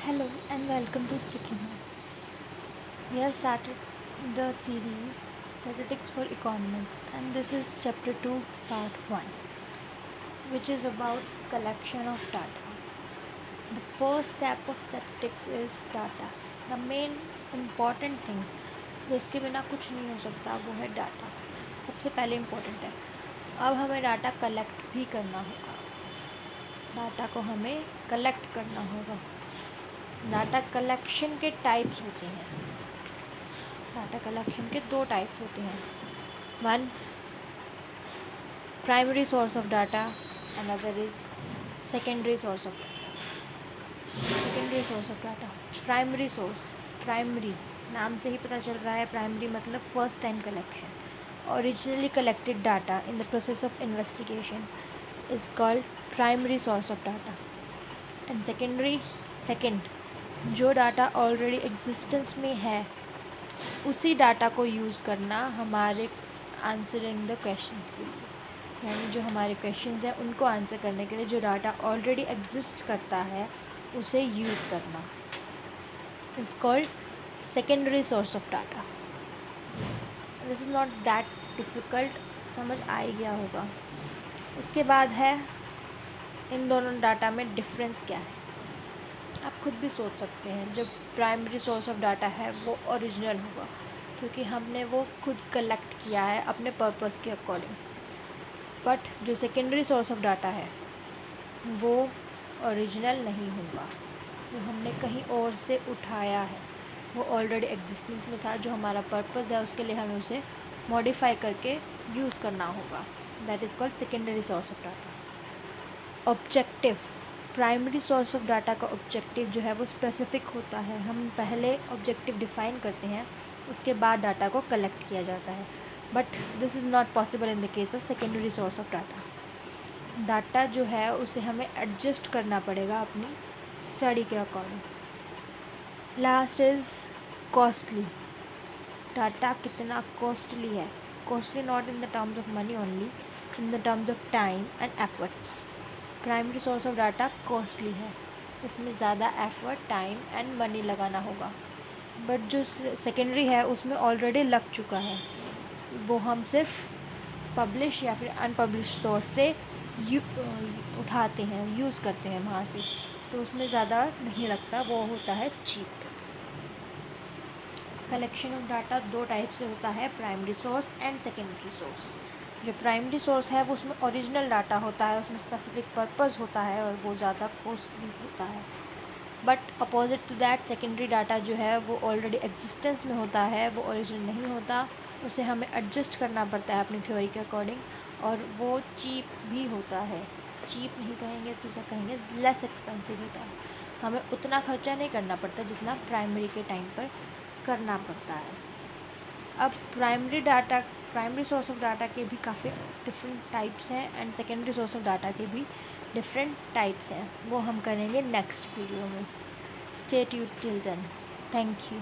Hello and welcome to Sticky Notes. We have started the series Statistics for Economics, and this is chapter 2, part 1, which is about collection of data. The first step of statistics is data. The main important thing जिसके बिना कुछ नहीं हो सकता वो है data. सबसे पहले इम्पोर्टेंट है. अब हमें डाटा कलेक्ट भी करना होगा. डाटा को हमें कलेक्ट करना होगा. डाटा कलेक्शन के टाइप्स होते हैं. डाटा कलेक्शन के दो टाइप्स होते हैं. One, primary source of data, another is secondary source of data. Secondary source of data. Primary source, primary नाम से ही पता चल रहा है. प्राइमरी मतलब first time collection. Originally collected data in the process of investigation is called primary source of data. And secondary, second, जो data already existence में है उसी डाटा को यूज़ करना हमारे आंसरिंग द क्वेश्चंस के लिए. यानी जो हमारे क्वेश्चंस हैं उनको आंसर करने के लिए जो डाटा ऑलरेडी एग्जिस्ट करता है उसे यूज़ करना is called secondary source of data. This is not that difficult, समझ आ ही गया होगा. इसके बाद है इन दोनों डाटा में डिफरेंस क्या है. आप खुद भी सोच सकते हैं. जब प्राइमरी सोर्स ऑफ डाटा है वो ओरिजिनल होगा क्योंकि हमने वो खुद कलेक्ट किया है अपने पर्पस के अकॉर्डिंग. बट जो सेकेंडरी सोर्स ऑफ डाटा है वो ओरिजिनल नहीं होगा. वो हमने कहीं और से उठाया है. वो ऑलरेडी एग्जिस्टेंस में था. जो हमारा पर्पस है उसके लिए हमें उसे मॉडिफाई करके यूज़ करना होगा. That is called secondary source of data. Objective, primary source of data का ऑब्जेक्टिव जो है वो स्पेसिफिक होता है. हम पहले ऑब्जेक्टिव डिफ़ाइन करते हैं, उसके बाद डाटा को कलेक्ट किया जाता है. But this is not possible in the case of secondary source of data. Data जो है उसे हमें एडजस्ट करना पड़ेगा अपनी स्टडी के according. Last is costly. Data कितना कॉस्टली है. Costly not in the terms of money only, in the terms of time and efforts. Primary source of data costly है. इसमें ज़्यादा एफर्ट, टाइम एंड मनी लगाना होगा. But जो secondary है उसमें ऑलरेडी लग चुका है. वो हम सिर्फ पब्लिश या फिर अनपब्लिश सोर्स से उठाते हैं, यूज़ करते हैं वहाँ से. तो उसमें ज़्यादा नहीं लगता. वो होता है चीप. कलेक्शन ऑफ डाटा दो टाइप से होता है, primary source and secondary source. जो प्राइमरी सोर्स है वो उसमें ओरिजिनल डाटा होता है, उसमें स्पेसिफिक पर्पस होता है और वो ज़्यादा कॉस्टली होता है. But opposite to that secondary data जो है वो ऑलरेडी एग्जिस्टेंस में होता है, वो ओरिजिनल नहीं होता. उसे हमें एडजस्ट करना पड़ता है अपनी थ्योरी के अकॉर्डिंग और वो चीप भी होता है. चीप नहीं कहेंगे तो क्या कहेंगे, लेस एक्सपेंसिव होता है. हमें उतना खर्चा नहीं करना पड़ता जितना प्राइमरी के टाइम पर करना पड़ता है. अब प्राइमरी सोर्स ऑफ डाटा के भी काफ़ी डिफरेंट टाइप्स हैं and secondary source of data के भी डिफरेंट टाइप्स हैं. वो हम करेंगे नेक्स्ट वीडियो में. Stay tuned till then. Thank you.